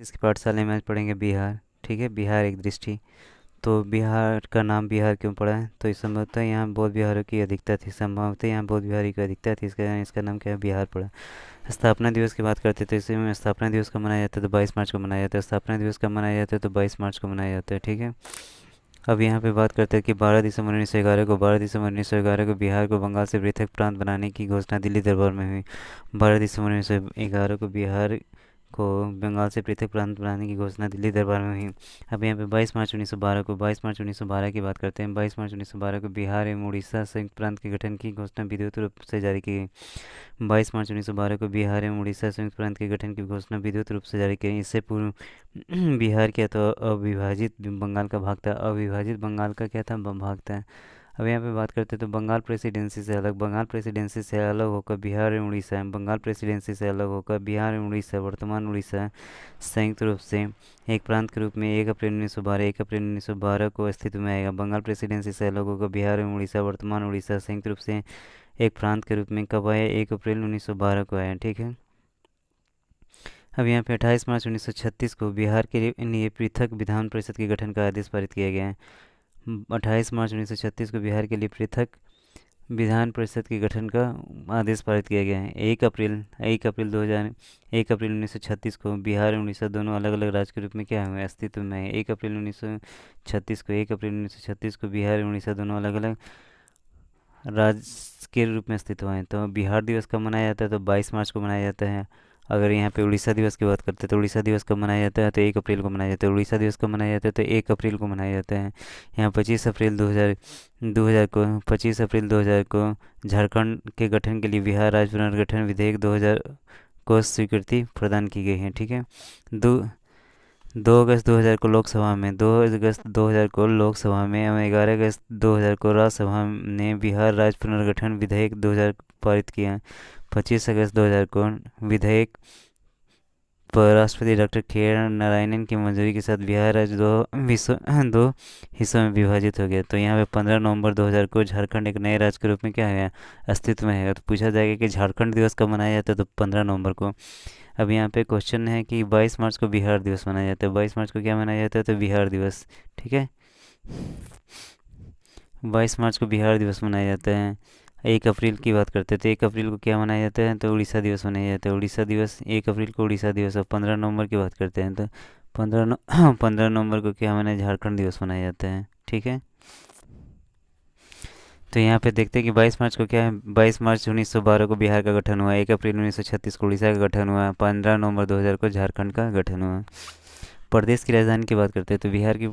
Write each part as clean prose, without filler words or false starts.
इसकी पाठशाला में आज पढ़ेंगे बिहार। ठीक है, बिहार एक दृष्टि। तो बिहार का नाम बिहार क्यों पड़ा है? तो इस संभवतः यहाँ बौद्ध विहारों की अधिकता थी, संभवतः यहाँ बौद्ध विहार की अधिकता थी, इसका नाम क्या है, बिहार पड़ा। स्थापना दिवस की बात करते तो इसी में स्थापना दिवस कब मनाया जाता है? तो 22 मार्च को मनाया जाता है। स्थापना दिवस कब मनाया जाता है? तो 22 मार्च को मनाया जाता है। ठीक है। अब यहाँ पे बात करते हैं कि 12 दिसंबर 1911 को बिहार को बंगाल से पृथक प्रांत बनाने की घोषणा दिल्ली दरबार में हुई। 12 दिसंबर 1911 को बिहार को बंगाल से पृथक प्रांत बनाने की घोषणा दिल्ली दरबार में हुई। अब यहाँ पे 22 मार्च 1912 की बात करते हैं। 22 मार्च 1912 को बिहार एवं उड़ीसा संयुक्त प्रांत के गठन की घोषणा विधिवत रूप से जारी की गई। 22 मार्च 1912 को बिहार एवं उड़ीसा संयुक्त प्रांत के गठन की घोषणा विधिवत रूप से जारी की गई। इससे पूर्व बिहार क्या था? अविभाजित बंगाल का भाग था। अविभाजित बंगाल का क्या था? भाग था। अब यहाँ पे बात करते हैं तो बंगाल प्रेसिडेंसी से अलग होकर बिहार एवं उड़ीसा है। बंगाल प्रेसिडेंसी से अलग होकर बिहार एवं उड़ीसा, वर्तमान उड़ीसा, संयुक्त रूप से एक प्रांत के रूप में 1 अप्रैल 1912 को अस्तित्व में आएगा। बंगाल प्रेसिडेंसी से अलग होकर बिहार एवं उड़ीसा, वर्तमान उड़ीसा, संयुक्त रूप से एक प्रांत के रूप में कब आया? 1 अप्रैल 1912 को आया। ठीक है। अब यहाँ पे 28 मार्च 1936 को बिहार के लिए पृथक विधान परिषद के गठन का आदेश पारित किया गया है। 28 मार्च 1936 को बिहार के लिए पृथक विधान परिषद के गठन का आदेश पारित किया गया है। 1 अप्रैल 1936 को बिहार और उड़ीसा दोनों अलग अलग राज्य के रूप में क्या हुए? अस्तित्व में है। 1 अप्रैल 1936 को बिहार और उड़ीसा दोनों अलग अलग राज्य के रूप में अस्तित्व में है। तो बिहार दिवस कब मनाया जाता है? तो 22 मार्च को मनाया जाता है। अगर यहाँ पे उड़ीसा दिवस की बात करते हैं तो उड़ीसा दिवस कब मनाया जाता है? तो 1 अप्रैल को मनाया जाता है। उड़ीसा दिवस कब मनाया जाता है? तो 1 अप्रैल को मनाया जाता है। यहाँ 25 अप्रैल 2000 को झारखंड के गठन के लिए बिहार राज्य पुनर्गठन विधेयक 2000 को स्वीकृति प्रदान की गई है। ठीक है। दो 2 अगस्त 2000 को लोकसभा में 2 अगस्त 2000 को लोकसभा में एवं 11 अगस्त 2000 को राज्यसभा ने बिहार राज्य पुनर्गठन विधेयक 2000 पारित किया। 25 अगस्त 2000 को विधेयक पर राष्ट्रपति डॉक्टर के आर नारायणन की मंजूरी के साथ बिहार राज्य दो हिस्सों में विभाजित हो गया। तो यहाँ पे 15 नवंबर 2000 को झारखंड एक नए राज्य के रूप में क्या है? अस्तित्व में है। तो पूछा जाएगा कि झारखंड दिवस कब मनाया जाता है? तो 15 नवंबर को। अब यहाँ पे क्वेश्चन है कि 22 मार्च को बिहार दिवस मनाया जाता है। 22 मार्च को क्या मनाया जाता है? तो बिहार दिवस। ठीक है। 22 मार्च को बिहार दिवस मनाया जाता है। 1 अप्रैल की बात करते हैं तो 1 अप्रैल को क्या मनाया जाता है? तो उड़ीसा दिवस मनाया जाता है। उड़ीसा दिवस 1 अप्रैल को उड़ीसा दिवस। और 15 नवंबर की बात करते हैं तो 15 नवंबर को क्या मनाया? झारखंड दिवस मनाया जाता है। ठीक है। तो यहाँ पे देखते हैं कि 22 मार्च को क्या है? 22 मार्च 1912 को बिहार का गठन हुआ। 1 अप्रैल 1936 को उड़ीसा का गठन हुआ। 15 नवंबर 2000 को झारखंड का गठन हुआ। प्रदेश की राजधानी की बात करते हैं तो बिहार की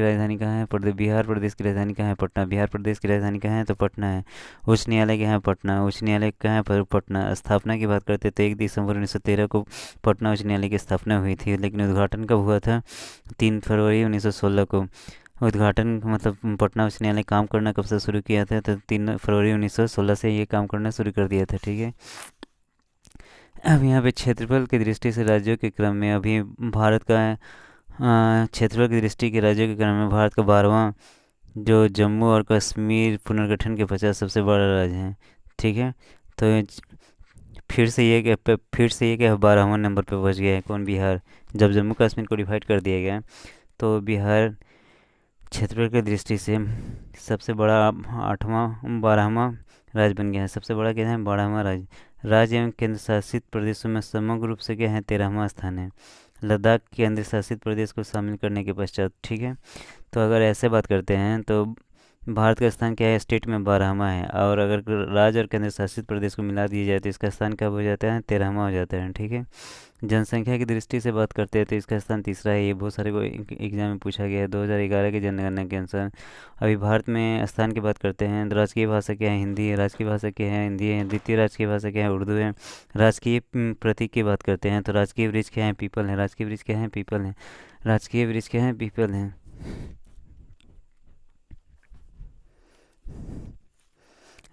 राजधानी कहाँ है? बिहार प्रदेश की राजधानी कहाँ है? पटना। बिहार प्रदेश की राजधानी कहाँ है? तो पटना है। उच्च न्यायालय कहाँ है? पटना। उच्च न्यायालय कहाँ है? पटना। स्थापना की बात करते हैं तो 1 दिसंबर 1913 को पटना उच्च न्यायालय की स्थापना हुई थी, लेकिन उद्घाटन कब हुआ था? 3 फरवरी 1916 को। उद्घाटन मतलब पटना उच्च न्यायालय काम करना कब से शुरू किया था? तो 3 फरवरी 1916 से ये काम करना शुरू कर दिया था। ठीक है। अब यहाँ पे क्षेत्रफल की दृष्टि से राज्यों के क्रम में अभी भारत का क्षेत्रफल की दृष्टि के राज्यों के क्रम में भारत का 12वां, जो जम्मू और कश्मीर पुनर्गठन के पश्चात सबसे बड़ा राज्य है। ठीक है। तो फिर से ये 12वां नंबर पे पहुंच गया है। कौन? बिहार। जब जम्मू कश्मीर को डिवाइड कर दिया गया तो बिहार क्षेत्रफल की दृष्टि से सबसे बड़ा 12वां राज्य बन गया है। सबसे बड़ा क्या है? 12वां राज्य एवं केंद्र शासित प्रदेशों में समग्र रूप से क्या है? 13वां स्थान है, लद्दाख केंद्र शासित प्रदेश को शामिल करने के पश्चात। ठीक है। तो अगर ऐसे बात करते हैं तो भारत का स्थान क्या है? स्टेट में 12वां है, और अगर राज्य और केंद्र शासित प्रदेश को मिला दिया जाए तो इसका स्थान कब हो जाता है? 13वां हो जाता है। ठीक है। जनसंख्या की दृष्टि से बात करते हैं तो इसका स्थान तीसरा है। ये बहुत सारे को एग्जाम में पूछा गया है 2011 की जनगणना के अनुसार। अभी भारत में स्थान की बात करते हैं तो राजकीय भाषा क्या है? हिंदी है। राजकीय भाषा क्या है? हिंदी है। द्वितीय राजकीय भाषा क्या है? उर्दू है। राजकीय प्रतीक की बात करते हैं तो राजकीय वृक्ष क्या है? पीपल है। राजकीय वृक्ष क्या है? पीपल है। राजकीय वृक्ष क्या है? पीपल है।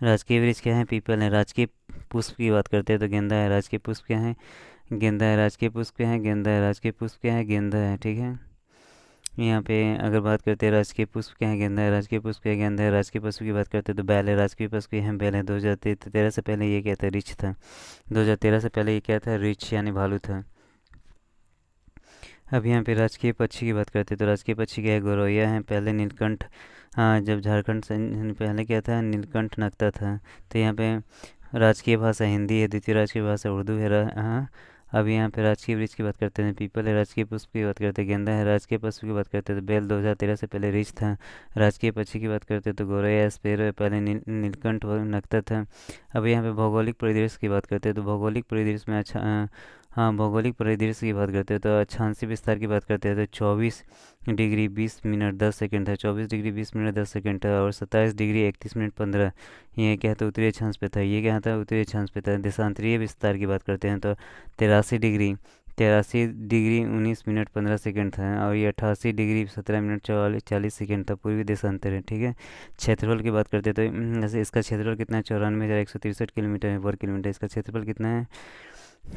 राजकीय वृक्ष क्या है? पीपल है। राजकीय पुष्प की बात करते हैं तो गेंदा है। राजकीय पुष्प क्या है? गेंदा है। राजकीय पुष्प क्या है? गेंदा है। राजकीय पुष्प क्या है? गेंदा है। ठीक है। यहाँ पे अगर बात करते हैं राजकीय पुष्प क्या है? गेंदा है। राजकीय पुष्प क्या है? गेंदा है। राजकीय पशु की बात करते हैं तो बैल है। राजकीय पशु क्या है? बैल है। 2013 से पहले ये क्या था? रिछ था। 2013 से पहले ये क्या था? रिछ यानी भालू था। अब यहाँ पे राजकीय पक्षी की बात करते हैं तो राजकीय पक्षी क्या है, गौरैया है। पहले नीलकंठ, हाँ, जब झारखंड से पहले क्या था, नीलकंठ नगता था। तो यहाँ पे राजकीय भाषा हिंदी है, द्वितीय राजकीय भाषा उर्दू है। हाँ। अब यहाँ पे राजकीय वृक्ष की बात करते हैं, पीपल है। राजकीय पुष्प की बात करते हैं, गेंदा है। राजकीय पशु की बात करते हैं तो बैल 2013 से पहले रीछ था। राजकीय पक्षी की बात करते हैं तो गौरैया स्पैरो है, पहले नीलकंठ नगता था। अब यहाँ पे भौगोलिक परिदृश्य की बात करते हैं तो भौगोलिक परिदृश्य में हाँ, भौगोलिक परिदृश्य की बात करते हैं तो अक्षांशीय विस्तार की बात करते हैं तो 24 डिग्री 20 मिनट 10 सेकंड था। 24 डिग्री 20 मिनट 10 सेकंड था। और 27 डिग्री 31 मिनट 15, ये क्या था, उत्तरी अक्षांश पे था। ये क्या था, उत्तरी अक्षांश पे था। देशांतरीय विस्तार की बात करते हैं तो 83 डिग्री 19 मिनट 15 सेकंड था। और ये 88 डिग्री 17 मिनट 40 सेकंड था। पूर्वी देशांतर है, ठीक है। क्षेत्रफल की बात करते हैं तो जैसे इसका क्षेत्रफल कितना है, 94,163 किलोमीटर है, वर्ग किलोमीटर। इसका क्षेत्रफल कितना है,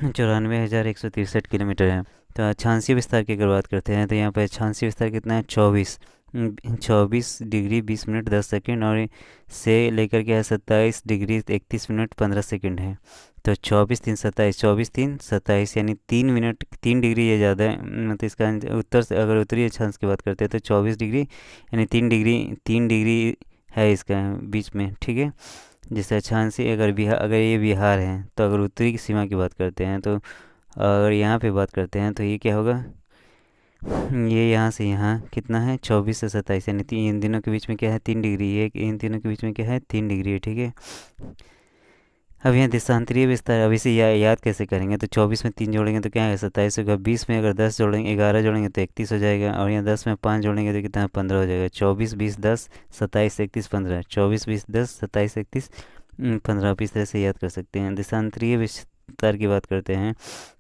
94,163 किलोमीटर है। तो अक्षांशीय विस्तार की अगर बात करते हैं तो यहाँ पर अक्षांशीय विस्तार कितना है, 24 डिग्री 20 मिनट 10 सेकंड। और से लेकर के 27 डिग्री 31 मिनट 15 सेकंड है। तो 24 3 27, 24 3 27, यानी 3 मिनट 3 डिग्री ये ज़्यादा है। मतलब इसका उत्तर से अगर उत्तरी अक्षांश की बात करते हैं तो 24 डिग्री, यानी 3 डिग्री है इसका बीच में, ठीक है। जैसे अक्षांशीय अगर बिहार, अगर ये बिहार है तो अगर उत्तरी की सीमा की बात करते हैं तो अगर यहाँ पे बात करते हैं तो ये क्या होगा, ये यहाँ से यहाँ कितना है, 24 से 27, यानी इन दिनों के बीच में क्या है, 3 डिग्री। ये इन दिनों के बीच में क्या है, 3 डिग्री है, ठीक है। अब यहाँ देशांतरीय विस्तार, अब इसे याद कैसे करेंगे, तो 24 में 3 जोड़ेंगे तो क्या है, 27 होगा। 20 में अगर 10 जोड़ेंगे, 11 जोड़ेंगे तो 31 हो जाएगा। और यहाँ 10 में 5 जोड़ेंगे तो कितना है, 15 हो जाएगा। 24 20 10 27 31 15, 24 20 10 27 31 15। आप इस तरह से याद कर सकते हैं। देशांतरीय विस्तार की बात करते हैं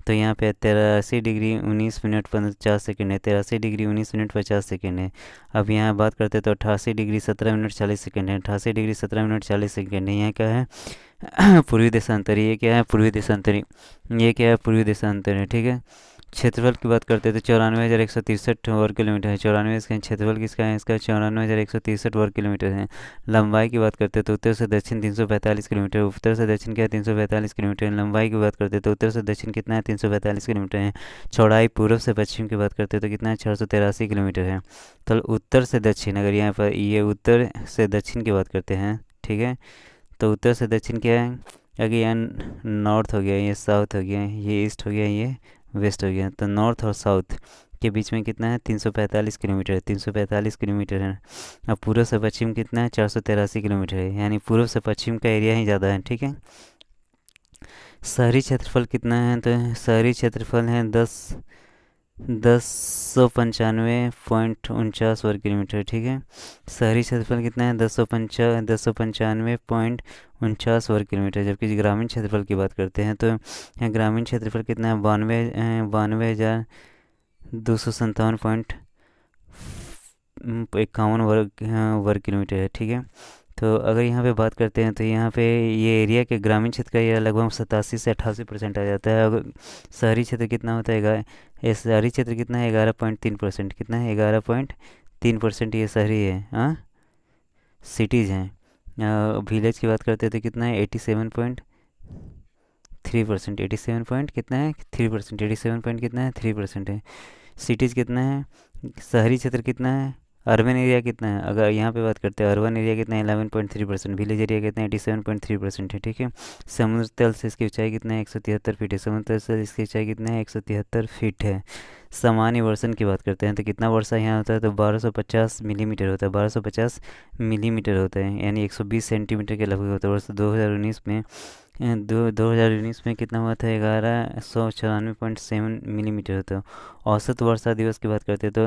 तो यहाँ पे 83 डिग्री 19 मिनट 50 सेकंड है। 83 डिग्री 19 मिनट 50 सेकंड है। अब यहाँ बात करते हैं तो 88 डिग्री 17 मिनट 40 सेकंड है। 88 डिग्री 17 मिनट 40 सेकंड है। यहाँ क्या है, पूर्वी देशांतर। ये क्या है, पूर्वी देशांतरी। ये क्या है, पूर्वी देशांतर है, ठीक है। क्षेत्रफल की बात करते हैं तो 94,163 वर्ग किलोमीटर है। 94 इसका क्षेत्रफल किसका है, इसका 94,163 वर्ग किलोमीटर है। लंबाई की बात करते हैं तो उत्तर से दक्षिण 345 किलोमीटर। उत्तर से दक्षिण क्या है, 345 किलोमीटर। लंबाई की बात करते हैं तो उत्तर से दक्षिण कितना है, 345 किलोमीटर है। चौड़ाई पूर्व से पश्चिम की बात करते हैं तो कितना है, 683 किलोमीटर है। तो उत्तर से दक्षिण, अगर यहाँ पर ये उत्तर से दक्षिण की बात करते हैं, ठीक है, तो उत्तर से दक्षिण क्या है, अगर यहाँ नॉर्थ हो गया, ये साउथ हो गया, ये ईस्ट हो गया, ये वेस्ट हो गया। तो नॉर्थ और साउथ के बीच में कितना है, 345 किलोमीटर है। 345 किलोमीटर है। अब पूर्व से पश्चिम कितना है, 483 किलोमीटर है। यानी पूर्व से पश्चिम का एरिया ही ज़्यादा है, ठीक है। शहरी क्षेत्रफल कितना है, तो शहरी क्षेत्रफल है 10,195.49 वर्ग किलोमीटर, ठीक है। शहरी क्षेत्रफल कितना है, 10,95.49 वर्ग किलोमीटर। जबकि ग्रामीण क्षेत्रफल की बात करते हैं तो यहाँ ग्रामीण क्षेत्रफल कितना है, 92,257.51 वर्ग किलोमीटर है, ठीक है। तो अगर यहाँ पे बात करते हैं तो यहाँ पे ये एरिया के ग्रामीण क्षेत्र का एरिया लगभग 87 से 88% आ जाता है। अगर शहरी क्षेत्र कितना होता है, ये शहरी क्षेत्र कितना है, 11.3%। कितना है, 11.3% ये शहरी है। हाँ, सिटीज़ हैं। विलेज की बात करते हैं तो कितना है, 87.3%। 87 पॉइंट कितना है, 3%। 87 पॉइंट कितना है, 3% है। सिटीज़ कितना है, शहरी क्षेत्र कितना है, अर्बन एरिया कितना है, अगर यहाँ पे बात करते हैं अर्बन एरिया कितना है, 11.3%। विलेज एरिया कितना है, 87.3% है, ठीक है। समुद्र तल से इसकी ऊंचाई कितना है, 173 फीट है। समुद्र तल से इसकी ऊंचाई कितना है, 173 फीट है। सामान्य वर्षण की बात करते हैं तो कितना वर्षा यहाँ होता है, तो 1250 मिलीमीटर होता है। 1250 मिलीमीटर होता है, यानी 120 सेंटीमीटर के लगभग होता है। वर्ष 2019 में 2019 में कितना हुआ था, 1194.7 मिलीमीटर होता है। औसत वर्षा दिवस की बात करते हैं तो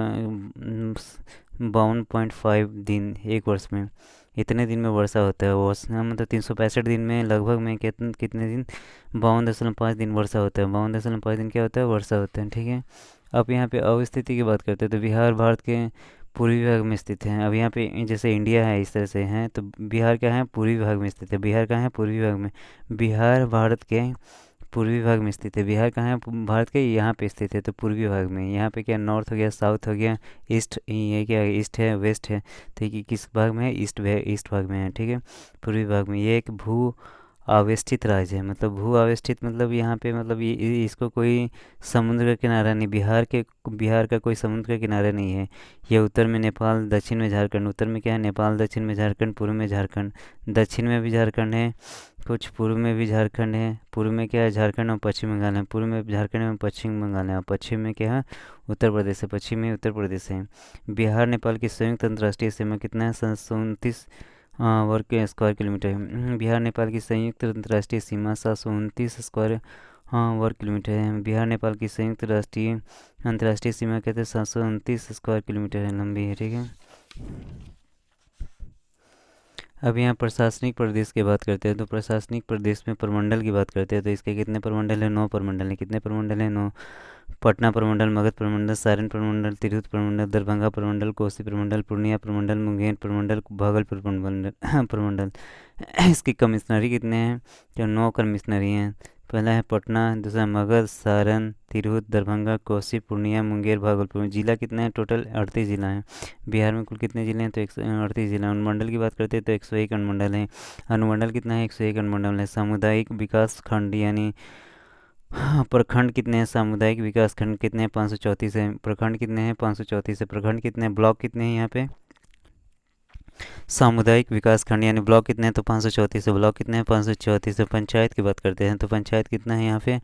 52.5 दिन एक वर्ष में, इतने दिन में वर्षा होता है। वर्षा मतलब 365 दिन में लगभग में कितने दिन, 52.5 दिन वर्षा होता है। 52.5 दिन क्या होता है, वर्षा होता है, ठीक है। अब यहाँ पे अवस्थिति की बात करते हैं तो बिहार भारत के पूर्वी भाग में स्थित है। अब यहाँ पे जैसे इंडिया है इस तरह से है, तो बिहार क्या है, पूर्वी भाग में स्थित है। बिहार कहाँ है, पूर्वी भाग में। बिहार भारत के पूर्वी भाग में स्थित है। बिहार कहाँ है, भारत के यहाँ पे स्थित है, तो पूर्वी भाग में। यहाँ पे क्या, नॉर्थ हो गया, साउथ हो गया, ईस्ट, ये क्या है, ईस्ट है, वेस्ट है। तो ये किस भाग में है, ईस्ट भाग में है, ठीक है, पूर्वी भाग में। ये एक भू आवेष्टित राज्य है। मतलब भू आवेष्टित मतलब यहाँ पे मतलब इसको कोई समुद्र का किनारा नहीं, बिहार का कोई समुद्र का किनारा नहीं है। ये उत्तर में नेपाल, दक्षिण में झारखंड। उत्तर में क्या है? नेपाल, दक्षिण में झारखंड, पूर्व में झारखंड, दक्षिण में भी झारखंड है, कुछ पूर्व में भी झारखंड है। पूर्व में क्या है? झारखंड और पश्चिम बंगाल है। पूर्व में झारखंड में पश्चिम बंगाल है, और पश्चिम में क्या है? उत्तर प्रदेश है। पश्चिम में उत्तर प्रदेश है। बिहार नेपाल की संयुक्त अंतर्राष्ट्रीय सीमा कितना है? 729 वर्ग के स्क्वायर किलोमीटर है। बिहार नेपाल की संयुक्त अंतर्राष्ट्रीय सीमा 729 स्क्वायर वर्ग किलोमीटर है। बिहार नेपाल की संयुक्त राष्ट्रीय अंतर्राष्ट्रीय सीमा कहते हैं 729 स्क्वायर किलोमीटर है, लंबी है। ठीक है, अब यहाँ प्रशासनिक प्रदेश की बात करते हैं। तो प्रशासनिक प्रदेश में प्रमंडल की बात करते हैं। तो इसके कितने प्रमंडल है? 9 प्रमंडल है। कितने प्रमंडल है? 9। पटना प्रमंडल, मगध प्रमंडल, सारण प्रमंडल, तिरहुत प्रमंडल, दरभंगा प्रमंडल, कोसी प्रमंडल, पूर्णिया प्रमंडल, मुंगेर प्रमंडल, भागलपुर प्रमंडल प्रमंडल। इसकी कमिश्नरी कितने हैं? तो 9 कमिश्नरी हैं। पहला है पटना, दूसरा मगध, सारण, तिरहुत, दरभंगा, कोसी, पूर्णिया, मुंगेर, भागलपुर। जिला कितने हैं? टोटल 38 जिला हैं। बिहार में कुल कितने जिले हैं? तो 138 जिला। अनुमंडल की बात करते हैं तो 101 अनुमंडल हैं। अनुमंडल कितना है? 101 अनुमंडल है। सामुदायिक विकास खंड यानी प्रखंड कितने हैं? सामुदायिक विकास खंड कितने हैं? 534 है। प्रखंड कितने हैं? 534 है। प्रखंड कितने हैं? ब्लॉक कितने हैं यहाँ पे? सामुदायिक विकास खंड यानी ब्लॉक कितने हैं? तो 534 है। ब्लॉक कितने हैं? 534 है। पंचायत की बात करते हैं तो पंचायत कितना है यहाँ पे?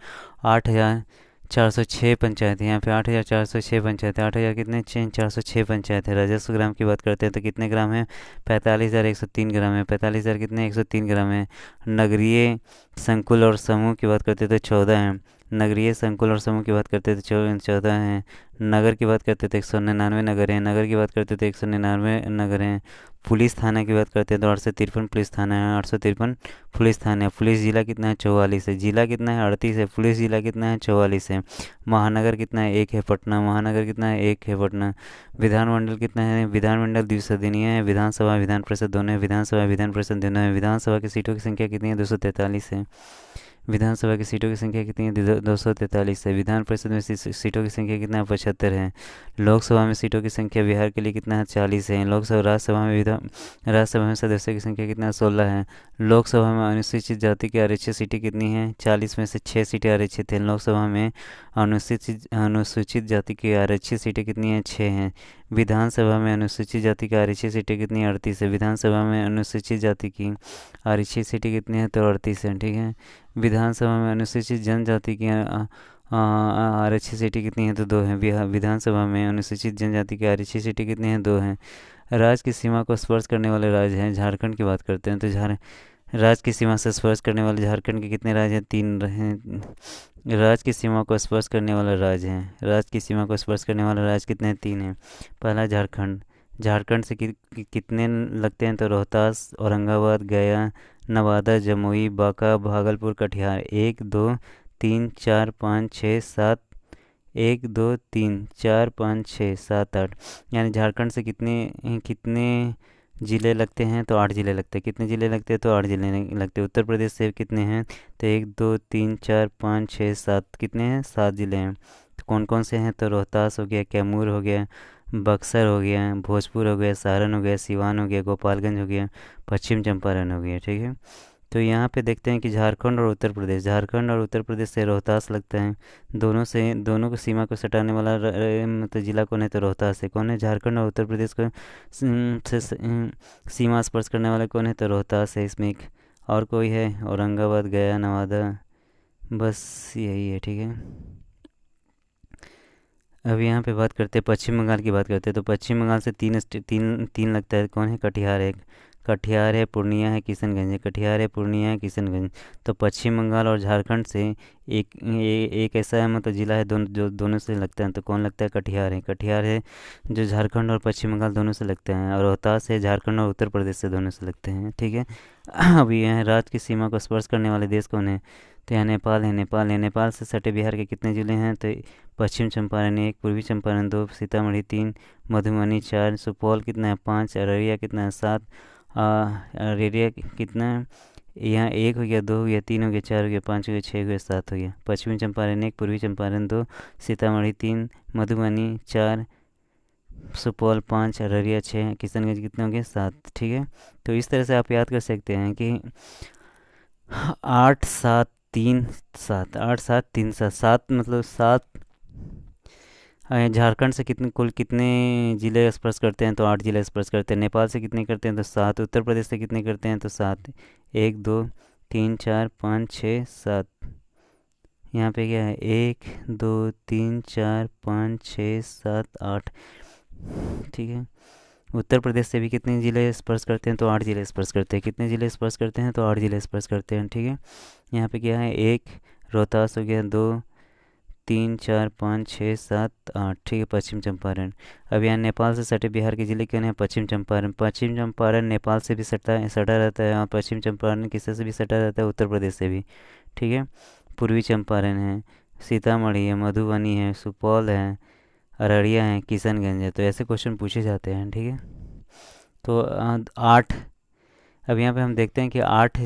8,406 पंचायत है यहाँ पे। 8,406 पंचायत है। 8,000 कितने? 406 पंचायत है। राजस्व ग्राम की बात करते हैं तो कितने ग्राम है? 45,103 ग्राम है। 45,000 कितने? 103 ग्राम है। नगरीय संकुल और समूह की बात करते हैं तो 14 है। नगरीय संकुल और समूह की बात करते हैं तो 14 हैं। नगर की बात करते हैं तो 199 नगर हैं। नगर की बात करते हैं तो 199 नगर हैं। पुलिस थाना की बात करते हैं तो 853 पुलिस थाना है। 853 पुलिस थाना है। पुलिस जिला कितना है? 44 है। जिला कितना है? 38 है। पुलिस जिला कितना है? 44 है। महानगर कितना है? 1 है पटना। महानगर कितना है? 1 है पटना। विधानमंडल कितना है? विधानमंडल द्विसदनीय है। विधानसभा विधान परिषद दोनों है। विधानसभा विधान परिषद दोनों है। विधानसभा की सीटों की संख्या कितनी है? 243 है। विधानसभा की सीटों की संख्या कितनी है? 243 है। विधान परिषद में सीटों की संख्या कितना है? 75 है। लोकसभा में सीटों की संख्या बिहार के लिए कितना है? 40 है। लोकसभा राज्यसभा में सदस्यों की संख्या कितना है? 16 है। लोकसभा में अनुसूचित जाति की आरक्षित सीटें कितनी हैं? 40 में से 6 सीटें आरक्षित हैं। लोकसभा में अनुसूचित जाति की आरक्षित सीटें कितनी हैं? 6 हैं। विधानसभा में अनुसूचित जाति की आरक्षित सीटें कितनी हैं? 38 है। विधानसभा में अनुसूचित जाति की आरक्षित सीटें कितनी हैं? तो 38 हैं। ठीक है, विधानसभा में अनुसूचित जनजाति की आरक्षित सीटें कितनी हैं? तो 2 हैं। विधानसभा में अनुसूचित जनजाति की आरक्षित सीटें कितनी हैं? 2 हैं। राज्य की सीमा को स्पर्श करने वाले राज्य हैं। झारखंड की बात करते हैं तो राज्य की सीमा से स्पर्श करने वाले झारखंड के कितने राज्य हैं? 3 हैं। राज्य की सीमा को स्पर्श करने वाला राज्य हैं। राज्य की सीमा को स्पर्श करने वाला राज्य कितने हैं? 3 हैं। पहला झारखंड। झारखंड से कितने लगते हैं? तो रोहतास, औरंगाबाद, गया, नवादा, जमुई, बांका, भागलपुर, कटिहार। 1 2 3 4 5 6 7। 1 2 3 4 5 6 7 8। यानी झारखंड से कितने कितने ज़िले लगते हैं? तो 8 ज़िले लगते हैं। कितने ज़िले लगते हैं? तो 8 ज़िले लगते हैं। उत्तर प्रदेश से कितने हैं? तो 1 2 3 4 5 6 7। कितने हैं? 7 ज़िले हैं। तो कौन कौन से हैं? तो रोहतास हो गया, कैमूर हो गया, बक्सर हो गया, भोजपुर हो गया, सारण हो गया, सिवान हो गया, गोपालगंज हो गया, पश्चिम चंपारण हो गया। ठीक है, तो यहाँ पे देखते हैं कि झारखंड और उत्तर प्रदेश से रोहतास लगता है। दोनों को सीमा को सटाने वाला मतलब जिला कौन है? तो रोहतास है। कौन है? झारखंड और उत्तर प्रदेश को सीमा स्पर्श करने वाला कौन है? तो रोहतास है। इसमें एक और कोई है? औरंगाबाद, गया, नवादा, बस यही है। ठीक है, अब यहाँ पे बात करते हैं पश्चिम बंगाल की बात करते हैं। तो पश्चिम बंगाल से तीन लगता है। कौन है? कटिहार है, पूर्णिया है, किशनगंज है। कटिहार है, पूर्णिया है, किशनगंज। तो पश्चिम बंगाल और झारखंड से एक ऐसा है मतलब जिला है जो दोनों से लगता है। तो कौन लगता है? कटिहार है जो झारखंड और पश्चिम बंगाल दोनों से लगते हैं। और रोहतास है झारखंड और उत्तर प्रदेश से दोनों से लगते हैं। ठीक है, अभी यहाँ राज्य की सीमा को स्पर्श करने वाले देश कौन है? तो यहाँ नेपाल से सटे बिहार के कितने जिले हैं? तो पश्चिम चंपारण 1, पूर्वी चंपारण 2, सीतामढ़ी 3, मधुबनी 4, सुपौल कितना है? 5, अररिया कितना है? 7, अररिया कितना है? यहाँ 1 हो गया, 2 हो गया, 3 हो गया, 4 हो गया, 5 हो गया, 6 हो गया, 7 हो गया। पश्चिमी चंपारण 1, पूर्वी चंपारण 2, सीतामढ़ी 3, मधुबनी 4, सुपौल 5, अररिया 6, किशनगंज कितने हो गए? 7। ठीक है, तो इस तरह से आप याद कर सकते हैं कि आठ सात तीन सात, 8 7 3 7, सात मतलब सात। झारखंड से कितने कुल कितने ज़िले स्पर्श करते हैं? तो 8 ज़िले स्पर्श करते हैं। नेपाल से कितने करते हैं? तो 7। उत्तर प्रदेश से कितने करते हैं? तो 7। 1 2 3 4 5 6 7। यहाँ पे क्या है? 1 2 3 4 5 6 7 8। ठीक है। उत्तर प्रदेश से भी कितने ज़िले स्पर्श करते हैं? तो 8 ज़िले स्पर्श करते हैं। कितने ज़िले स्पर्श करते हैं? तो 8 ज़िले स्पर्श करते हैं। ठीक है। यहाँ पे क्या है? 1 रोहतास हो गया, 2 3 4 5 6 7 8। ठीक है। पश्चिम चंपारण। अब यहाँ नेपाल से सटे बिहार के ज़िले कौन है? पश्चिम चंपारण। पश्चिम चंपारण नेपाल से भी सटा रहता है, और पश्चिम चंपारण किससे से भी सटा रहता है? उत्तर प्रदेश से भी। ठीक है। पूर्वी चंपारण है, सीतामढ़ी है, मधुबनी है, सुपौल है, अररिया है, किशनगंज है। तो ऐसे क्वेश्चन पूछे जाते हैं। ठीक है। तो 8। अब यहाँ पे हम देखते हैं कि 8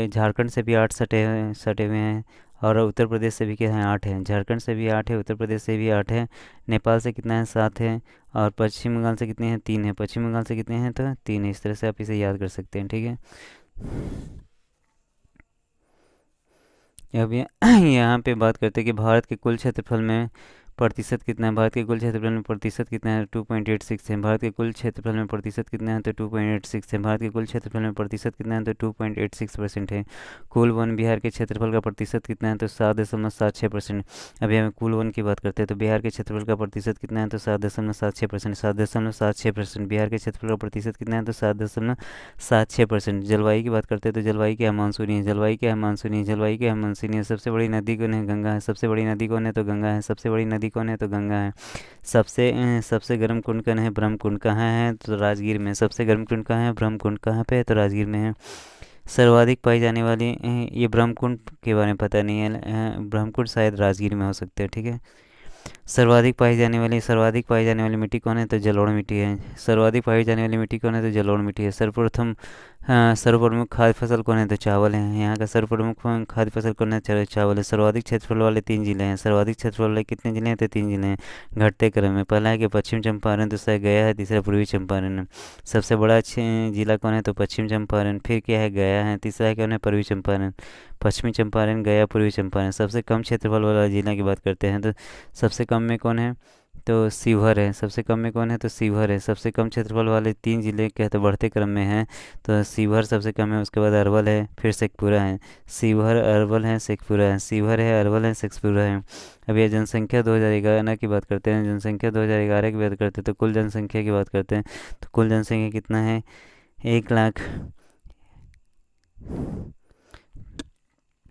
झारखंड से भी 8 सटे हुए हैं, और उत्तर प्रदेश से भी क्या है? 8 है। झारखंड से भी 8 है, उत्तर प्रदेश से भी 8 है। नेपाल से कितना है? 7 है। और पश्चिम बंगाल से कितने हैं? 3 है। पश्चिम बंगाल से कितने हैं? तो 3 है। इस तरह से आप इसे याद कर सकते हैं। ठीक है। अब यहाँ पे बात करते हैं कि भारत के कुल क्षेत्रफल में प्रतिशत कितना है? भारत के कुल क्षेत्रफल में प्रतिशत कितना है? 2.86 है। भारत के कुल क्षेत्रफल में प्रतिशत कितना है? तो 2.86 है। भारत के कुल क्षेत्रफल में प्रतिशत कितना है? तो 2.86% है। कुल वन बिहार के क्षेत्रफल का प्रतिशत कितना है? तो 7.76%। अभी हम कुल वन की बात करते हैं, तो बिहार के क्षेत्रफल का प्रतिशत कितना है? तो 7.76%। 7.76%। बिहार के क्षेत्रफल का प्रतिशत कितना है? तो 7.76%। जलवायु की बात करते हैं, तो जलवायु क्या है? मानसूनी है। जलवायु क्या है? मानसूनी है। जलवायु क्या है? मानसूनी है। सबसे बड़ी नदी कौन है? गंगा है। सबसे बड़ी नदी कौन है? तो गंगा है। सबसे बड़ी नदी कौन है? तो गंगा है। सबसे गर्म कुंड कौन है? ब्रह्मकुंड। कहाँ है? तो राजगीर में। सबसे गर्म कुंड कहाँ है? ब्रह्मकुंड। कहाँ पे है? तो राजगीर में है। सर्वाधिक पाई जाने वाली ये ब्रह्मकुंड के बारे में पता नहीं है, ब्रह्मकुंड शायद राजगीर में हो सकते हैं। ठीक है। सर्वाधिक पाई जाने वाली मिट्टी कौन है? तो जलोढ़ मिट्टी है। सर्वाधिक पाई जाने वाली मिट्टी कौन है? तो जलोढ़ मिट्टी है। सर्वप्रथम सर्वप्रमुख खाद्य फसल कौन है? तो चावल है। यहाँ का सर्वप्रमुख खाद्य फसल कौन है? चावल है। सर्वाधिक क्षेत्रफल वाले 3 ज़िले हैं। सर्वाधिक क्षेत्रफल वाले कितने ज़िले हैं? तो 3 ज़िले हैं, घटते क्रम में। पहला है कि पश्चिम चंपारण, दूसरा गया है, तीसरा पूर्वी चंपारण है। सबसे बड़ा ज़िला कौन है? तो पश्चिम चंपारण। फिर क्या है? गया है। तीसरा है कौन है? पूर्वी चंपारण। पश्चिमी चंपारण, गया, पूर्वी चंपारण। सबसे कम क्षेत्रफल वाला जिला की बात करते हैं, तो सबसे कम में कौन है? तो शिवहर है। सबसे कम में कौन है? तो शिवहर है। सबसे कम क्षेत्रफल वाले 3 ज़िले क्या, तो बढ़ते क्रम में हैं, तो शिवहर सबसे कम है। उसके बाद अरवल है, फिर शेखपुरा है। शिवहर, अरवल है, शेखपुरा है। शिवहर है, अरवल है, शेखपुरा है। अब ये जनसंख्या 2011 की बात करते हैं। जनसंख्या 2011 की बात करते हैं, तो कुल जनसंख्या की बात करते हैं, तो कुल जनसंख्या कितना है? 1 लाख।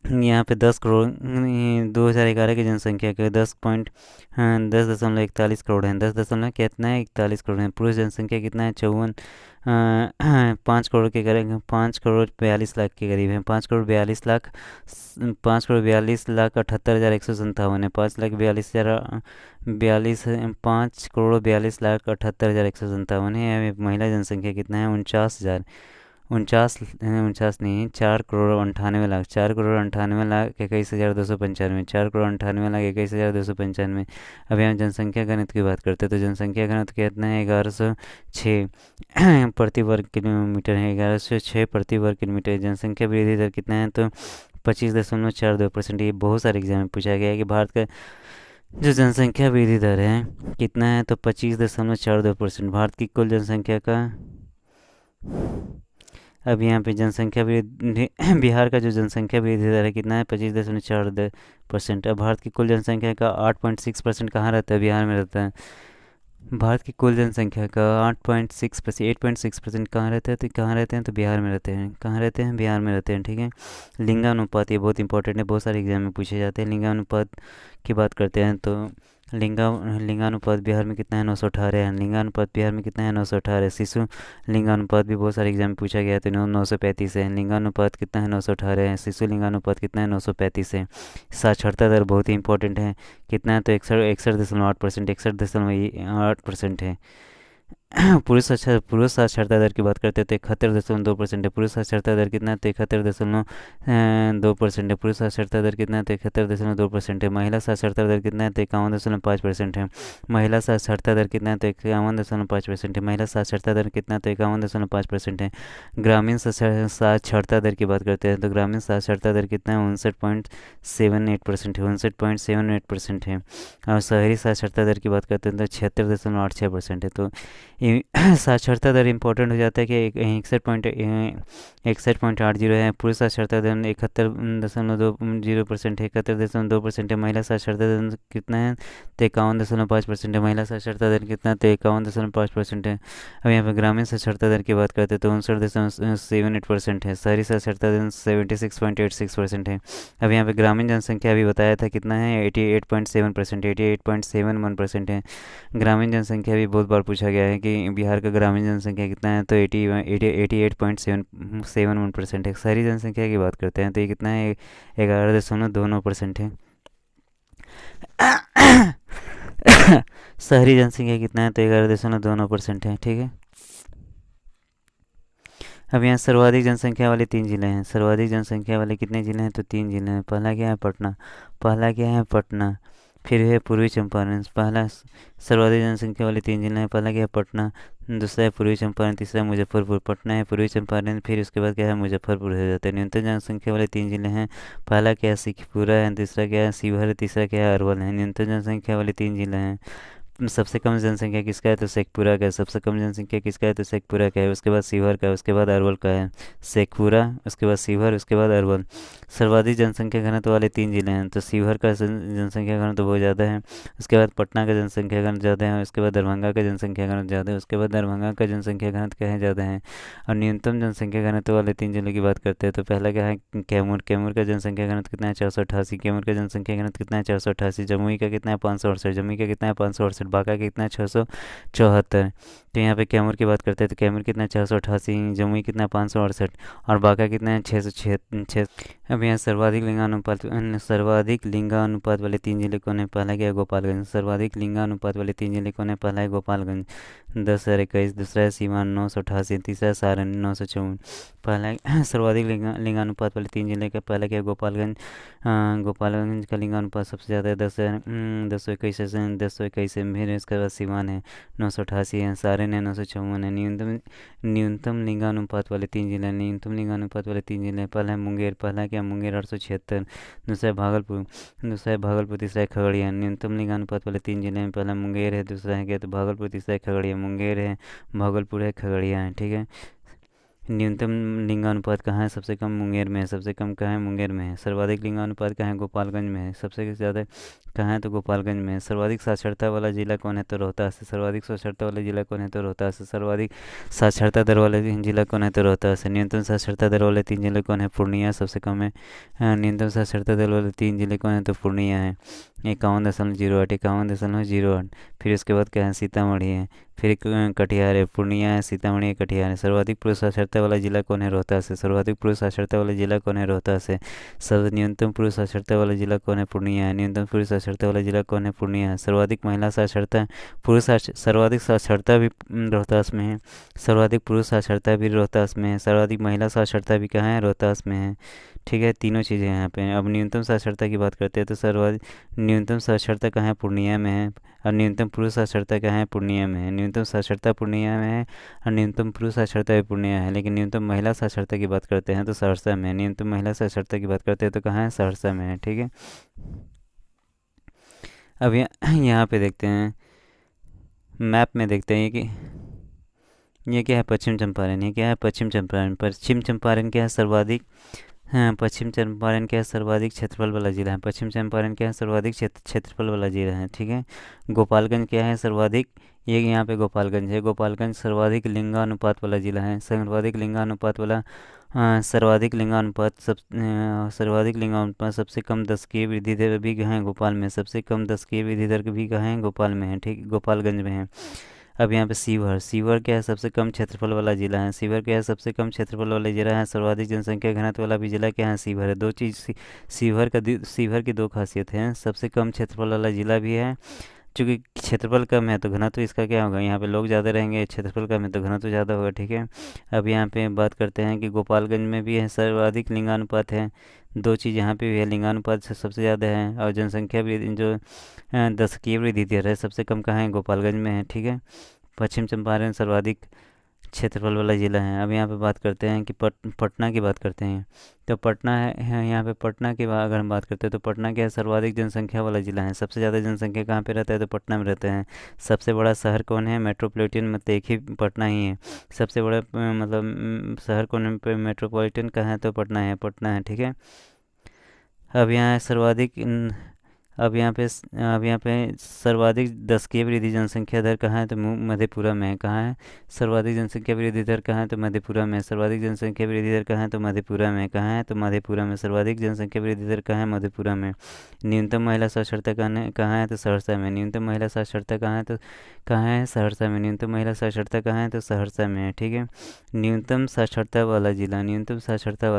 यहाँ पे 10 करोड़, 2011 की जनसंख्या के 10.41 करोड़ है। 10 दशमलव कितना है? 41 करोड़ है। पुरुष जनसंख्या कितना है? 5 करोड़ के करीब, 5 करोड़ 42 लाख के करीब है। 5 करोड़ 42 लाख, 5 करोड़ 42 लाख 78 हज़ार 157 है। 5 करोड़ 42 लाख 78 हज़ार 157 है। महिला जनसंख्या कितना है? 49 हज़ार, 49 नहीं, 4 करोड़ 98 लाख, 4 करोड़ 98 लाख 21 हज़ार 295, 4 करोड़ 98 लाख 21 हज़ार 295। अब यहाँ जनसंख्या घनत्व की बात करते हैं, तो जनसंख्या घनत्व कितना है? 1106 प्रति वर्ग किलोमीटर है। 1106 प्रति वर्ग किलोमीटर। जनसंख्या वृद्धि दर कितना है? तो 25.42%। ये बहुत सारे एग्जाम में पूछा गया है कि भारत का जो जनसंख्या वृद्धि दर है कितना है? तो 25.42%। भारत की कुल जनसंख्या का। अब यहाँ पे जनसंख्या वृद्धि बिहार का जो जनसंख्या वृद्धि दर है कितना है? 25.42%। अब भारत की कुल जनसंख्या का 8.6% कहाँ रहता है? बिहार में रहता है। भारत की कुल जनसंख्या का 8.6% कहाँ रहते हैं? तो कहाँ रहते हैं? तो बिहार में रहते हैं। कहाँ रहते हैं? बिहार में रहते हैं। ठीक है। लिंगानुपात, ये बहुत इंपॉर्टेंट है, बहुत सारे एग्जाम में पूछे जाते हैं। लिंगानुपात की बात करते हैं, तो लिंगानुपात बिहार में कितना है? 918 है। लिंगानुपात बिहार में कितना है? 918। शिशु लिंगानुपात भी बहुत सारे एग्जाम में पूछा गया है, तो 935 है। लिंगानुपात कितना है? 918 है। शिशु लिंगानुपात कितना है? 935 है। साक्षरता दर बहुत ही इंपॉर्टेंट है, कितना है? तो 61.8%, 61.8% है। पुरुष साक्षरता दर की बात करते हैं तो 71.2% है। पुरुष साक्षरता दर कितना है तो 71.2% है। पुरुष साक्षरता दर कितना है तो 71.2% है। महिला साक्षरता दर कितना है तो 51.5% है। महिला साक्षरता दर कितना है तो 51.5% है। महिला साक्षरता दर कितना है तो 51.5% है। ग्रामीण साक्षरता दर की बात करते हैं तो ग्रामीण साक्षरता दर कितना है 59.78% है। 59.78% है। और शहरी साक्षरता दर की बात करते हैं तो 76.86% है। तो साक्षरता दर इम्पोर्टेंट हो जाता है कि 61.80 है। पुरुष साक्षरता दर 71.20% है। 71.2% है। महिला साक्षरता दर कितना है तो 51.5% है। महिला साक्षरता दर कितना है तो 51.5% है। अब यहाँ पे ग्रामीण साक्षरता दर की बात करते हैं तो 59.78% है। शहरी साक्षरता दर 76.86% है। अब यहाँ पे ग्रामीण जनसंख्या अभी बताया था कितना है 88.7%, 88.71% है। ग्रामीण जनसंख्या भी बहुत बार पूछा गया है कि बिहार का ग्रामीण जनसंख्या कितना है तो 88.771% है। शहरी जनसंख्या की बात करते हैं तो ये कितना है 11.29% है। शहरी जनसंख्या कितना है तो 11.29% है। ठीक है। अब यहाँ सर्वाधिक जनसंख्या वाले 3 जिले हैं। सर्वाधिक जनसंख्या वाले कितने ज़िले हैं तो 3 ज़िले हैं। पहला क्या है पटना। पहला क्या है पटना। फिर है पूर्वी चंपारण। सर्वाधिक जनसंख्या वाले 3 ज़िले हैं। पहला क्या है पटना, दूसरा है पूर्वी चंपारण, तीसरा है मुजफ्फरपुर। पटना है, पूर्वी चंपारण, फिर उसके बाद क्या है मुजफ्फरपुर हो जाता है। न्यूनतम जनसंख्या वाले 3 ज़िले हैं। पहला क्या है शेखपुरा है, दूसरा क्या है शिवहर, तीसरा क्या है अरवल है। न्यूनतम जनसंख्या वाले 3 ज़िले हैं। सबसे कम जनसंख्या किसका है तो शेखपुरा का है। सबसे कम जनसंख्या किसका है तो शेखपुरा का है। उसके बाद शिवहर का है, उसके बाद अरवल का है। शेखपुरा, उसके बाद शिवहर, उसके बाद अरवल। सर्वाधिक जनसंख्या घनत्व वाले 3 ज़िले हैं तो शिवहर का जनसंख्या घनत्व बहुत ज़्यादा है। उसके बाद पटना का जनसंख्या घनत्व ज़्यादा है। उसके बाद दरभंगा का जनसंख्या घनत्व ज़्यादा है। उसके बाद दरभंगा का जनसंख्या घनत्व क्या है ज़्यादा है। और न्यूनतम जनसंख्या घनत्व वाले 3 ज़िलों की बात करते हैं तो पहला क्या है कैमूर। कैमूर का जनसंख्या घनत्व कितना है 488। कैमूर का जनसंख्या घनत्व कितना है 488। जमुई का कितना है 568। जमुई का कितना है 568। बांका का कितना है 674। तो यहाँ पे कैमूर की बात करते हैं तो कैमूर कितना है 488। जमुई कितना है 568 और बांका कितना है 606। अब यहाँ सर्वाधिक लिंगानुपात वाले 3 ज़िले कौन है। पहला क्या है गोपालगंज। सर्वाधिक लिंगानुपात वाले 3 ज़िले कौन है। पहला है गोपालगंज 10,021। दूसरा है सीवान 988। तीसरा है सारण 954। पहला सर्वाधिक लिंगानुपात वाले 3 ज़िले का पहला क्या है गोपालगंज। गोपालगंज का लिंगानुपात सबसे ज़्यादा है 10,121 10,121 है। फिर इसके बाद सीवान है 988 है। सारण है 954 है। न्यूनतम लिंगानुपात वाले 3 ज़िले। न्यूनतम लिंगानुपात वाले 3 ज़िले पहला है मुंगेर। पहला क्या मुंगेर 876। दूसरा है भागलपुर। तीसरा है खगड़िया। न्यूनतम लिंगानुपात वाले 3 ज़िले में पहला मुंगेर है, दूसरा है क्या तो भागलपुर, तीसरा है खगड़िया। मुंगेर है, भागलपुर है, खगड़िया है। ठीक है। न्यूनतम लिंगानुपात कहाँ है सबसे कम मुंगेर में है। सबसे कम कहाँ है मुंगेर में है। सर्वाधिक लिंगानुपात कहाँ है गोपालगंज में है। सबसे ज़्यादा कहाँ है तो गोपालगंज में है। सर्वाधिक साक्षरता वाला जिला कौन है तो रोहतास है। सर्वाधिक साक्षरता वाला जिला कौन है तो रोहतास है। सर्वाधिक साक्षरता दर वाले जिला कौन है तो रोहतास है। न्यूनतम साक्षरता दर वाले 3 ज़िले कौन है पूर्णिया सबसे कम है। न्यूनतम साक्षरता दर वाले 3 ज़िले कौन है तो पूर्णिया है 51.08। 51.08। फिर उसके बाद क्या है सीतामढ़ी है। फिर कटिहार है। पूर्णिया है, सीतामढ़ी है, कटिहार है। सर्वाधिक पुरुष साक्षरता वाला जिला कौन है रोहतास है। सर्वाधिक पुरुष साक्षरता वाला जिला कौन है रोहतास है। न्यूनतम पुरुष साक्षरता वाला जिला कौन है पूर्णिया है। न्यूनतम पुरुष साक्षरता वाला जिला कौन है पूर्णिया है। सर्वाधिक महिला साक्षरता सर्वाधिक साक्षरता भी रोहतास में है। सर्वाधिक पुरुष साक्षरता भी रोहतास में है। सर्वाधिक महिला साक्षरता भी कहाँ है रोहतास में है। ठीक है, तीनों चीज़ें यहाँ पे हैं। अब न्यूनतम साक्षरता की बात करते हैं तो सर्वाधिक न्यूनतम साक्षरता कहाँ है पूर्णिया में है। और न्यूनतम पुरुष साक्षरता कहाँ है पूर्णिया में है। न्यूनतम साक्षरता पूर्णिया में है और न्यूनतम पुरुष साक्षरता भी पूर्णिया है। लेकिन न्यूनतम महिला साक्षरता की बात करते हैं तो सहरसा में है। न्यूनतम महिला साक्षरता की बात करते हैं तो कहाँ है सहरसा में है। ठीक है। अब यहाँ पे देखते हैं मैप में देखते हैं कि ये क्या है पश्चिम चंपारण। ये क्या है पश्चिम चंपारण। पश्चिम चंपारण क्या है सर्वाधिक पश्चिम चंपारण क्या है सर्वाधिक क्षेत्रफल वाला जिला है। पश्चिम चंपारण क्या है सर्वाधिक क्षेत्रफल वाला जिला है। ठीक है। गोपालगंज क्या है सर्वाधिक, ये यहाँ पे गोपालगंज है। गोपालगंज सर्वाधिक लिंगानुपात वाला जिला है। सर्वाधिक लिंगानुपात वाला सर्वाधिक लिंगानुपात सबसे कम 10 की वृद्धि दर भी कहाँ है गोपाल में। सबसे कम 10 की वृद्धि दर भी कहाँ है गोपाल में है। ठीक, गोपालगंज में है। अब यहाँ पे शिवहर क्या है सबसे कम क्षेत्रफल वाला जिला है। शिवहर क्या है सबसे कम क्षेत्रफल वाला जिला है। सर्वाधिक जनसंख्या घनत्व वाला भी जिला क्या है शिवहर है। दो चीज़ शिवहर की दो खासियत हैं। सबसे कम क्षेत्रफल वाला जिला भी है चूँकि क्षेत्रफल कम है तो घनत्व इसका क्या होगा, यहाँ पे लोग ज़्यादा रहेंगे, क्षेत्रफल कम है तो घनत्व ज़्यादा होगा, ठीक है। अब यहाँ पे बात करते हैं कि गोपालगंज में भी है सर्वाधिक लिंगानुपात है। दो चीज़ यहाँ पे भी है, लिंगानुपात से सबसे ज़्यादा है और जनसंख्या भी जो दशकीय वृद्धि दर है सबसे कम कहाँ है, गोपालगंज में है, ठीक है। पश्चिम चंपारण सर्वाधिक क्षेत्रफल वाला ज़िला है। अब यहाँ पे बात करते हैं कि पटना की बात करते हैं। तो पटना है यहाँ पे पटना की अगर हम बात करते हैं तो पटना क्या है, सर्वाधिक जनसंख्या वाला ज़िला है। सबसे ज़्यादा जनसंख्या कहाँ पे रहता है, तो पटना में रहते हैं। सबसे बड़ा शहर कौन है, मेट्रोपॉलिटन मतलब एक ही पटना ही है। सबसे बड़ा मतलब शहर कौन है, मेट्रोपॉलिटन कहाँ है, तो पटना है, ठीक है। अब यहाँ सर्वाधिक अब यहाँ पे सर्वाधिक दशकीय वृद्धि जनसंख्या दर कहाँ है, तो मधेपुरा में है। कहाँ है सर्वाधिक जनसंख्या वृद्धि दर, कहाँ है, तो मधेपुरा में। सर्वाधिक जनसंख्या वृद्धि दर कहाँ है, तो मधेपुरा में। कहाँ है, तो मधेपुरा में। सर्वाधिक जनसंख्या वृद्धि दर कहाँ है, मधेपुरा में। न्यूनतम महिला साक्षरता कहाँ है, तो सहरसा में। न्यूनतम महिला साक्षरता कहाँ है, सहरसा में। न्यूनतम महिला साक्षरता कहाँ है, तो सहरसा में है, ठीक है। न्यूनतम साक्षरता वाला जिला न्यूनतम पुरुष साक्षरता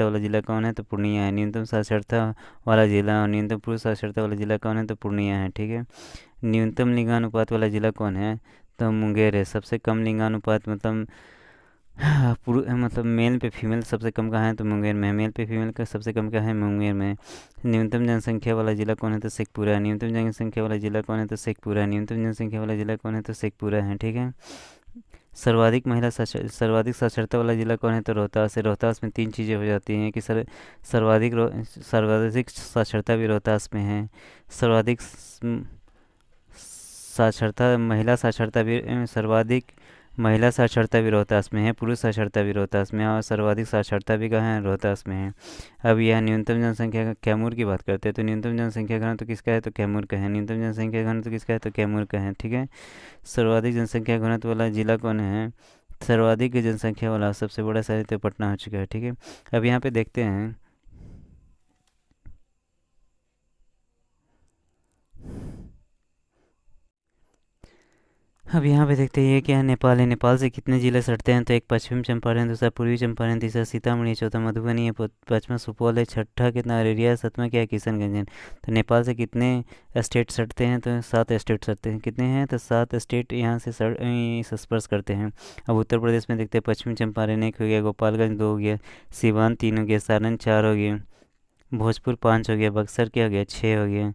वाला जिला कौन है, तो पूर्णिया है। न्यूनतम साक्षरता वाला जिला और न्यूनतम पुरुष साक्षरता वाला जिला कौन है, तो पूर्णिया है, ठीक है। न्यूनतम लिंगानुपात वाला जिला कौन है, तो मुंगेर है। सबसे कम लिंगानुपात मतलब मतलब मेल पे फीमेल सबसे कम कहाँ है, तो मुंगेर में। मेल पे फीमेल का सबसे कम कहाँ है, मुंगेर में। न्यूनतम जनसंख्या वाला जिला कौन है, तो शेखपुरा। न्यूनतम जनसंख्या वाला जिला कौन है, तो शेखपुरा। न्यूनतम जनसंख्या वाला जिला कौन है, तो शेखपुरा है, ठीक है। सर्वाधिक साक्षरता वाला जिला कौन है, तो रोहतास है। रोहतास में तीन चीज़ें हो जाती हैं कि सर्वाधिक साक्षरता भी रोहतास में है। सर्वाधिक सर्वाधिक महिला साक्षरता भी रोहतास में है। पुरुष साक्षरता भी रोहतास में है और सर्वाधिक साक्षरता भी कहाँ है, रोहतास में है। अब यह न्यूनतम जनसंख्या का कैमूर की बात करते हैं तो न्यूनतम जनसंख्या घनत्व किसका है, तो कैमूर का है। न्यूनतम जनसंख्या घनत्व किसका है, तो कैमूर का है, ठीक है। सर्वाधिक जनसंख्या घनत्व वाला जिला कौन है, सर्वाधिक जनसंख्या वाला सबसे बड़ा शहर तो पटना हो चुका है, ठीक है। अब यहाँ पे देखते हैं ये क्या है, नेपाल है। नेपाल से कितने ज़िले सटते हैं, तो एक पश्चिम चंपारण, दूसरा पूर्वी चंपारण, तीसरा सीतामढ़ी, चौथा मधुबनी है, पाँचवा सुपौल है, छठा कितना अररिया है, सातवां क्या है, किशनगंज है। तो नेपाल से कितने स्टेट सटते हैं, तो 7 स्टेट सटते हैं। कितने हैं, तो 7 स्टेट यहाँ से स्पर्श करते हैं। अब उत्तर प्रदेश में देखते हैं, पश्चिमी चंपारण 1 हो गया, गोपालगंज 2 हो गया, सिवान 3 हो गया, सारण 4 हो गया, भोजपुर 5 हो गया, बक्सर क्या हो गया, 6 हो गया,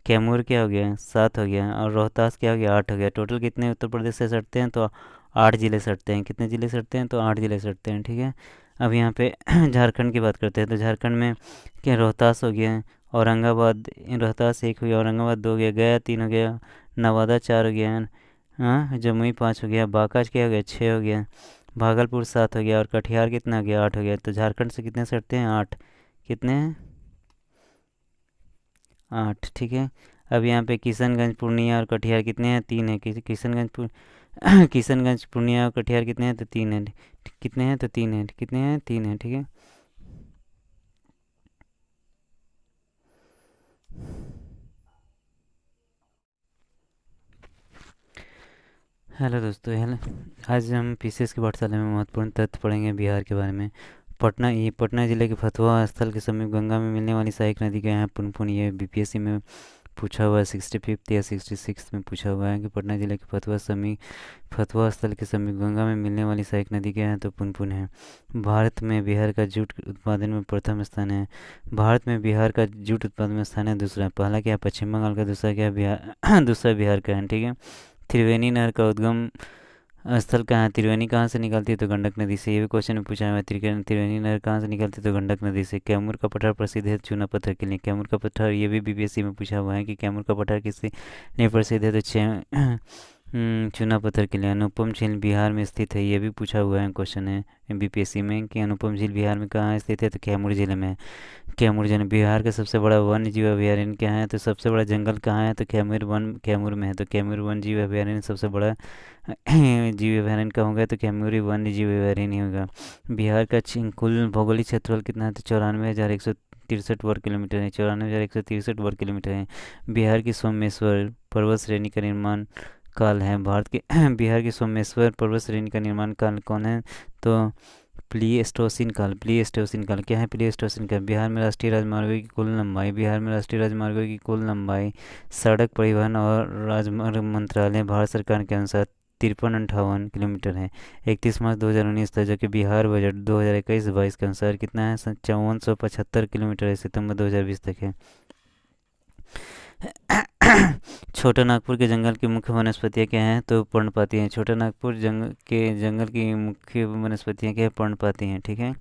कैमूर क्या हो गया, 7 हो गया और रोहतास क्या हो गया, 8 हो गया। टोटल कितने उत्तर प्रदेश से सटते हैं, तो 8 ज़िले सटते हैं। कितने ज़िले सटते हैं, तो 8 ज़िले सटते हैं, ठीक है। अब यहाँ पे झारखंड की बात करते हैं तो झारखंड में क्या, रोहतास हो गया, औरंगाबाद, रोहतास 1 हो गया, औरंगाबाद 2 हो गया, गया 3 हो गया, नवादा 4 हो गया, हाँ, जमुई 5 हो गया, बांका क्या हो गया, 6 हो गया, भागलपुर 7 हो गया और कटिहार कितना हो गया, 8 हो गया। तो झारखंड से कितने सटते हैं, 8। कितने हैं, 8, ठीक है। अब यहाँ पे किशनगंज, पूर्णिया और कटिहार कितने हैं, 3 है। किशनगंज, पूर्णिया और कटिहार कितने हैं, तो 3 है। कितने हैं, तो 3 है। कितने हैं, 3 है, ठीक है। हेलो दोस्तों, हेलो। आज हम पीसीएस की पाठशाला में महत्वपूर्ण तथ्य पढ़ेंगे बिहार के बारे में। पटना जिले के फतुहा स्थल के समीप गंगा में मिलने वाली सहायक नदी का यहाँ पुनपुन, ये बीपीएससी में पूछा हुआ है। 65 या 66 में पूछा हुआ है कि पटना जिले के फतुहा स्थल के समीप गंगा में मिलने वाली सहायक नदी क्या है, तो पुनपुन है। भारत में बिहार का जूट उत्पादन में प्रथम स्थान है। भारत में बिहार का जूट उत्पादन में स्थान है दूसरा। पहला क्या है, पश्चिम बंगाल का, दूसरा क्या है, बिहार दूसरा बिहार का है, ठीक है। त्रिवेणी नहर का उद्गम स्थल कहाँ है, त्रिवेणी कहाँ से निकलती है, तो गंडक नदी से। ये भी क्वेश्चन में पूछा है, त्रिवेणी नहर कहाँ से निकलती है, तो गंडक नदी से। कैमूर का पठार प्रसिद्ध है चूना पत्थर के लिए। कैमूर का पठार, ये भी बीपीएससी में पूछा हुआ है कि कैमूर का पठार किससे लिए प्रसिद्ध है, तो चूना पत्थर के लिए। अनुपम झील बिहार में स्थित है, ये भी पूछा हुआ है, क्वेश्चन है बीपीएससी में कि अनुपम झील बिहार में कहाँ स्थित है, तो कैमूर जिले में। कैमूर जिले बिहार का सबसे बड़ा वन्य जीव अभयारण्य क्या है, तो सबसे बड़ा जंगल कहाँ है, तो कैमूर में है। तो कैमूर वन्य जीव अभयारण्य सबसे बड़ा जीव अभयारण्य का होगा, तो कैमूरी वन्य जीव अभयारण्य होगा। बिहार का कुल भौगोलिक क्षेत्रफल कितना है, तो 94,163 वर्ग किलोमीटर है। 94,163 वर्ग किलोमीटर है। बिहार की सोमेश्वर पर्वत श्रेणी का निर्माण काल है। बिहार की सोमेश्वर पर्वत श्रेणी का निर्माण काल कौन है, तो प्लीस्टोसिन काल। प्लीस्टोसिन काल क्या है? प्लीस्टोसिन काल। बिहार में राष्ट्रीय राजमार्गों की कुल लंबाई। बिहार में राष्ट्रीय राजमार्गों की कुल लंबाई सड़क परिवहन और राजमार्ग मंत्रालय भारत सरकार के अनुसार 5358 किलोमीटर है। 31 मार्च 2019 तक, जबकि बिहार बजट 2021-22 के अनुसार कितना है? 5475 किलोमीटर है, सितंबर 2020 तक है। छोटा नागपुर के जंगल की मुख्य वनस्पतियाँ क्या हैं? तो पर्णपाती हैं। छोटा नागपुर जंगल की मुख्य वनस्पतियाँ क्या है? पर्णपाती हैं, ठीक है।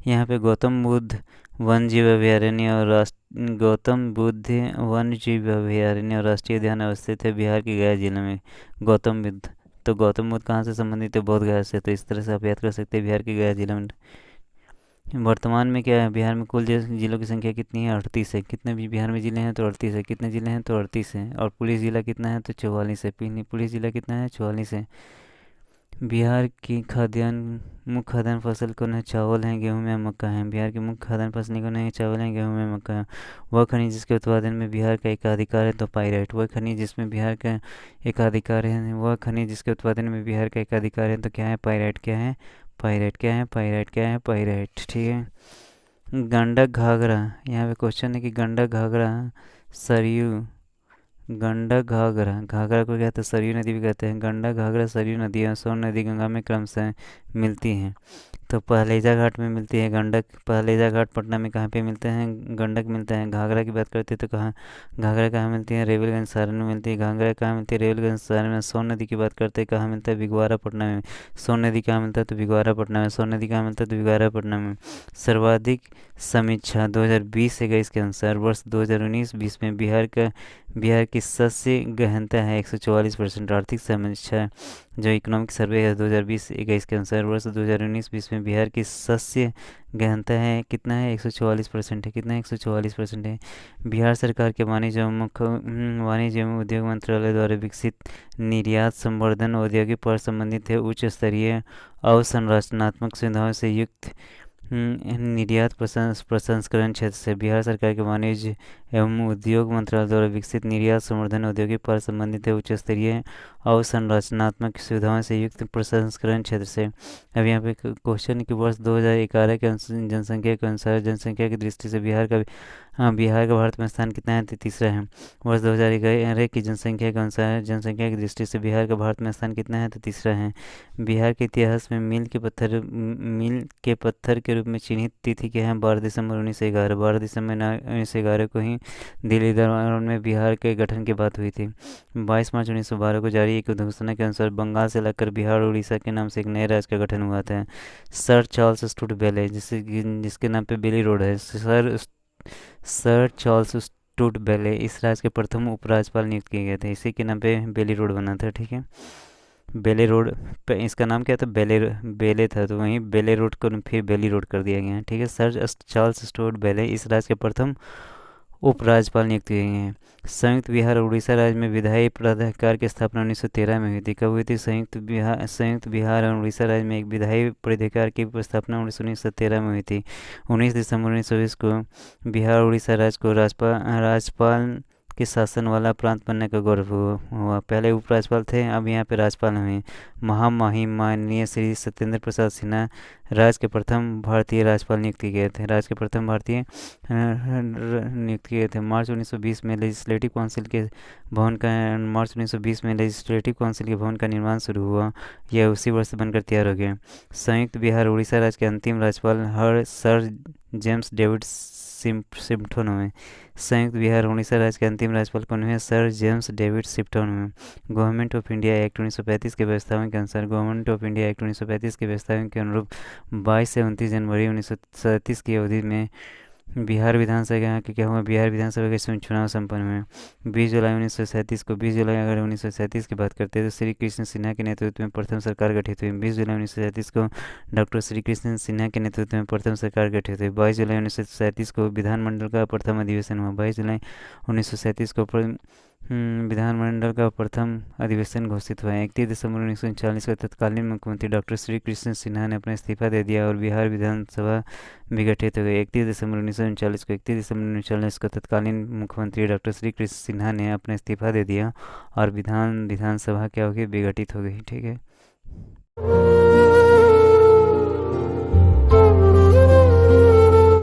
यहाँ पे गौतम बुद्ध वन जीव अभयारण्य और राष्ट्रीय उद्यान अवस्थित है बिहार के गया जिले में। गौतम बुद्ध, तो गौतम बुद्ध कहाँ से संबंधित है? बोध गया से। तो इस तरह से आप याद कर सकते हैं बिहार के गया जिले में। वर्तमान में क्या है? बिहार में कुल जिलों की संख्या कितनी है? 38 है। कितने भी बिहार में जिले हैं? तो 38 है। कितने जिले हैं? तो 38 हैं। और पुलिस जिला कितना है? तो 44 है। पुलिस जिला कितना है? 44 है। बिहार की मुख्य खाद्यान्न फसल कौन है? चावल है, गेहूँ है, मक्का है। बिहार की मुख्य खाद्यान्न फसलें कौन है? चावल है, गेहूँ है, मक्का है। वह खनिज जिसके उत्पादन में बिहार का एकाधिकार है तो पाइराइट। वह खनिज जिसमें बिहार का एकाधिकार है वह खनिज जिसके उत्पादन में बिहार का एकाधिकार है तो क्या है? पाइराइट। क्या है? पाइराइट। क्या है? पाइराइट। क्या है? पाइराइट, ठीक है। गंडक घाघरा, यहाँ पे क्वेश्चन है कि गंडक घाघरा सरयू, गंडक घाघरा, घाघरा को कहते हैं सरयू नदी भी कहते हैं। गंडक घाघरा सरयू नदी और सोन नदी गंगा में क्रमशः मिलती हैं। तो पहलेजा घाट में मिलती है गंडक। पहलेजा घाट पटना में कहाँ पे मिलते हैं? गंडक मिलते हैं। घाघरा की बात करते हैं तो कहाँ घाघरा कहाँ मिलती है? रेवलगंज सारण में मिलती है। घाघरा कहाँ मिलती है? रेवलगंज सारण में। सोन नदी की बात करते हैं कहाँ मिलता है? भिगवाड़ा पटना में। सोन नदी कहाँ मिलता है? तो भिगवाड़ा पटना में। सोन नदी कहाँ मिलता है? तो भिगवाड़ा पटना में। सर्वाधिक समीक्षा 2020-21 के अनुसार वर्ष 2019-20 में बिहार की शस्य गहनता है 144%। आर्थिक समीक्षा जो इकोनॉमिक सर्वे है 2020-21 के अनुसार वर्ष 2019-20 में बिहार की शस्य गहनता है कितना है? 144% है। कितना है? 144% है। बिहार सरकार के वाणिज्य एवं उद्योग मंत्रालय द्वारा विकसित निर्यात संवर्धन औद्योगिक पर संबंधित है उच्च स्तरीय अवसंरचनात्मक सुविधाओं से युक्त निर्यात प्रसंस्करण क्षेत्र से। बिहार सरकार के वाणिज्य एवं उद्योग मंत्रालय द्वारा विकसित निर्यात संवर्धन औद्योगिक पर संबंधित है उच्च स्तरीय अवसंरचनात्मक सुविधाओं से युक्त प्रसंस्करण क्षेत्र से। अब यहाँ पे क्वेश्चन कि वर्ष 2011 के जनसंख्या के अनुसार जनसंख्या की दृष्टि से बिहार का भारत में स्थान कितना है? तो तीसरा है। वर्ष 2011 की जनसंख्या के अनुसार जनसंख्या की दृष्टि से बिहार का भारत में स्थान कितना है? तो तीसरा है। बिहार के इतिहास में मील के पत्थर के रूप में चिन्हित तिथि क्या है? 12 दिसंबर 1911। 12 दिसंबर 1911 को ही दिल्ली दरबार में बिहार के गठन की बात हुई थी। 22 मार्च 1912 को जारी एक घोषणा के अनुसार बंगाल से लगकर बिहार और उड़ीसा के नाम से एक नए राज्य का गठन हुआ था। सर चार्ल्स स्टुअर्ट बेले, जिसके नाम पे बेली रोड है। सर चार्ल्स स्टुअर्ट बेले इस राज्य के प्रथम उपराज्यपाल नियुक्त किए गए थे। इसी के नाम पे बेली रोड बना था, ठीक है। बेले रोड पे इसका नाम क्या था? बेले था, तो वहीं बेले रोड को फिर बेली रोड कर दिया गया है, ठीक है। सर चार्ल्स स्टुअर्ट बेले इस राज्य के प्रथम उपराज्यपाल नियुक्त किए गए हैं। संयुक्त बिहार और उड़ीसा राज्य में विधायी प्राधिकार की स्थापना 1913 में हुई थी। कब हुई थी? संयुक्त बिहार और उड़ीसा राज्य में एक विधायी प्राधिकार की स्थापना 1913 में हुई थी। 19 दिसंबर 1920 को बिहार और उड़ीसा राज्य को राज्यपाल के शासन वाला प्रांत बनने का गौरव हुआ। पहले उपराज्यपाल थे, अब यहाँ पे राज्यपाल हुए। महामहिम माननीय श्री सत्येंद्र प्रसाद सिन्हा राज्य के प्रथम भारतीय राज्यपाल नियुक्त किए गए थे। राज्य के प्रथम भारतीय नियुक्त किए गए थे। मार्च 1920 में लेजिस्लेटिव काउंसिल के भवन का निर्माण शुरू हुआ। यह उसी वर्ष बनकर तैयार हो गया। संयुक्त बिहार उड़ीसा राज्य के अंतिम राज्यपाल सर जेम्स डेविड सिम्पटन हुए। संयुक्त बिहार उड़ीसा राज्य के अंतिम राज्यपाल कौन हुए? सर जेम्स डेविड सिम्पटन हुए। गवर्नमेंट ऑफ इंडिया एक्ट 1935 के व्यवस्थाओं के अनुसार गवर्नमेंट ऑफ इंडिया एक्ट 1935 के व्यवस्थाओं के अनुरूप 22 से 29 जनवरी 1937 की अवधि में बिहार विधानसभा के क्या हुआ? बिहार विधानसभा के चुनाव संपन्न हुए। 20 जुलाई 1937 को 20 जुलाई अगर 1937 की बात करते हैं तो श्री कृष्ण सिन्हा के नेतृत्व में प्रथम सरकार गठित हुई। 20 जुलाई 1937 को डॉक्टर श्री कृष्ण सिन्हा के नेतृत्व में प्रथम सरकार गठित हुई। 22 जुलाई 1937 को विधानमंडल का प्रथम अधिवेशन हुआ। 22 जुलाई 1937 को विधानमंडल का प्रथम अधिवेशन घोषित हुआ। 31 दिसंबर 1939 को तत्कालीन मुख्यमंत्री डॉक्टर श्री कृष्ण सिन्हा ने अपना इस्तीफा दे दिया और बिहार विधानसभा विघटित हो गई। 31 दिसंबर 1939 को तत्कालीन मुख्यमंत्री डॉक्टर श्री कृष्ण सिन्हा ने अपना इस्तीफा दे दिया और विधानसभा क्या हो गई? विघटित हो गई, ठीक है।